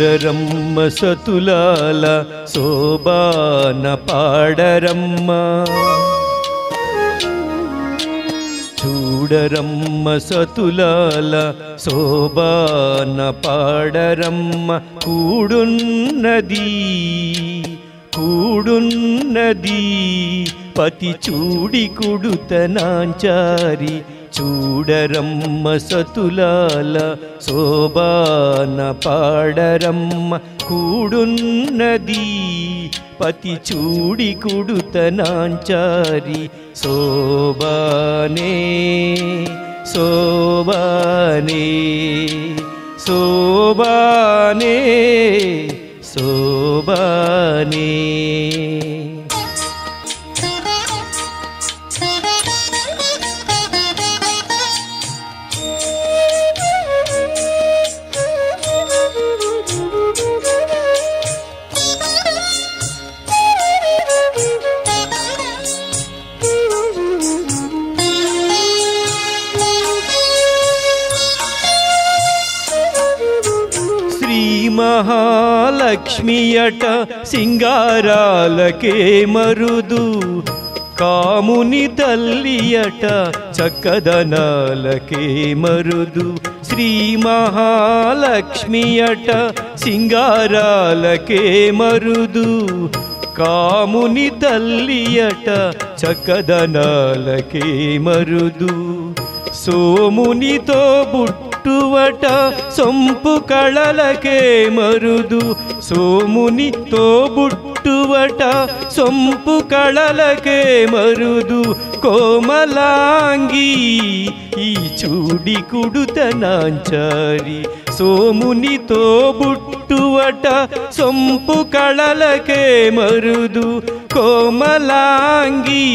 చూడరమ్మ సతులాల శోభాన పాడరమ్మ చూడరమ్మ సతులాల శోభాన పాడరమ్మ కూడున్నది పతి చూడి కుడుతనాంచారి చూడరమ్మ సతులాల శోభాన పాడరమ్మ కూడున్నది పతి చూడి కుడుతనాంచారి శోభానే శోభానే శోభానే శోభానే మహాలక్ష్మియట సింగారాలకే మరుదు కాముని తల్లియట చక్కదనాలకే మరుదు శ్రీ మహాలక్ష్మియట సింగారాలకే మరుదు కాముని తల్లియట చక్కదనాలకే మరుదు సోమునితో బుట్టువట సొంపు కళలకే మరుదు సోమునితో బుట్టువట సొంపు కళలకే మరుదు కోమలాంగి ఈ చూడి కుడుతనాంచారి సోమునితో బుట్టువట సొంపు కళలకే మరుదు కోమలాంగి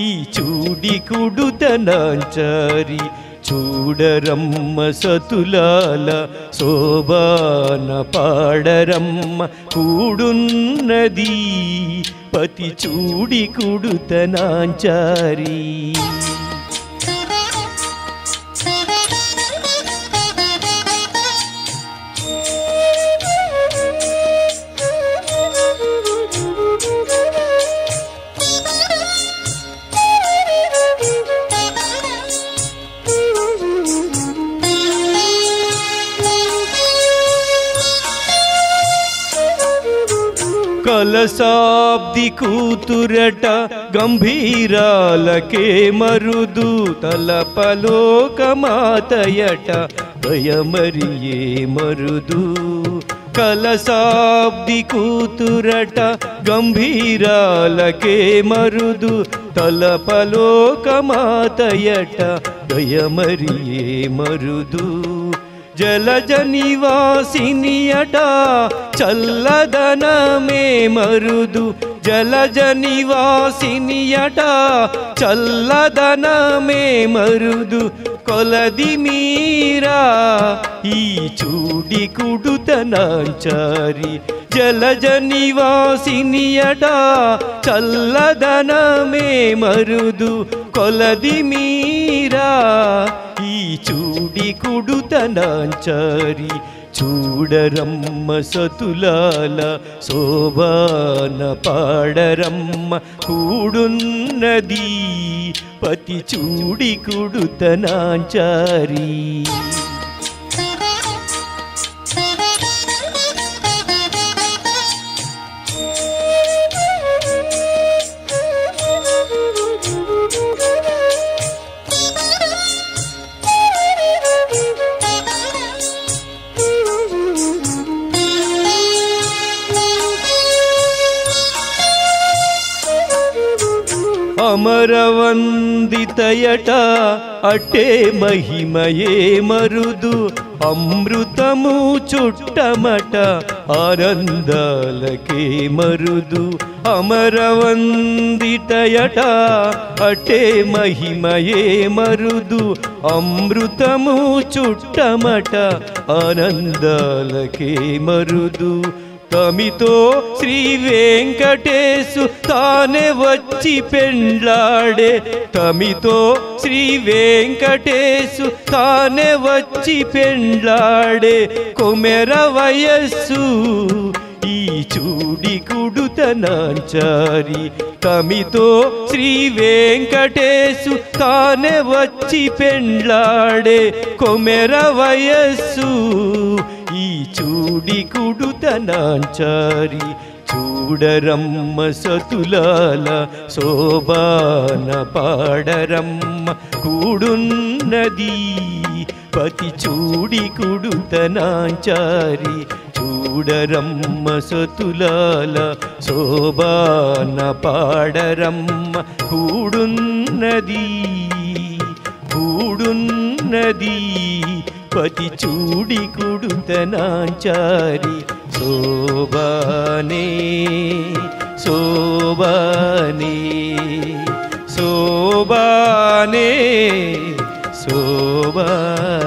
ఈ చూడి కుడుతనాంచారి చూడరమ్మ సతులాల శోభాన పాడరమ్మ కూడున్నది పతి చూడి కుడుతనాంచారి కలసాబ్ది కూతురట గంభీరాలకే మరుదు తలపలోకమాతయట దయమరియే మరుదు కలసాబ్ది కూతురట గంభీరాలకే మరుదు తలపలోకమాతయట దయమరియే మరుదు జలజ నివాసినియట చల్లదనమే మరుదు జలజ నివాసినియట చల్లదనమే మరుదు కొలది మీరా ఈ చూడి కుడుతనాంచారి జలజ నివాసినియట చల్లదనమే మరుదు కొలది మీరా ఈ చూడి కుడుతనాంచారి చూడరమ్మ సతులాల శోభాన పాడరమ్మ కూడున్నది పతి చూడి కుడుతనాంచారి అమరవందితయట అట్టే మహిమయే మరుదు అమృతము చుట్టమట ఆనందాలకే మరుదు అమరవందితయట అట్టే మహిమయే మరుదు అమృతము చుట్టమట ఆనందాలకే మరుదు తమితో శ్రీ వెంకటేశు తానే వచ్చి పెండ్లాడే తమితో శ్రీ వెంకటేశు తానే వచ్చి పెండ్లాడే కొమెర వయస్సు ఈ చూడి కుడుతనాంచారి తమితో శ్రీ వెంకటేశు తానే వచ్చి పెండ్లాడే కొమెర వయస్సు ఈ చూడి కుడుతనాంచారి చూడరమ్మ సతులాల శోభాన పాడరమ్మ కూడున్నది పతి చూడి కుడుతనాంచారి చూడరమ్మ సతులాల శోభాన పాడరమ్మ కూడున్నది కూడున్నది పతి చూడి కుడుతనాంచారి శోభానే శోభానే శోభానే శోభానే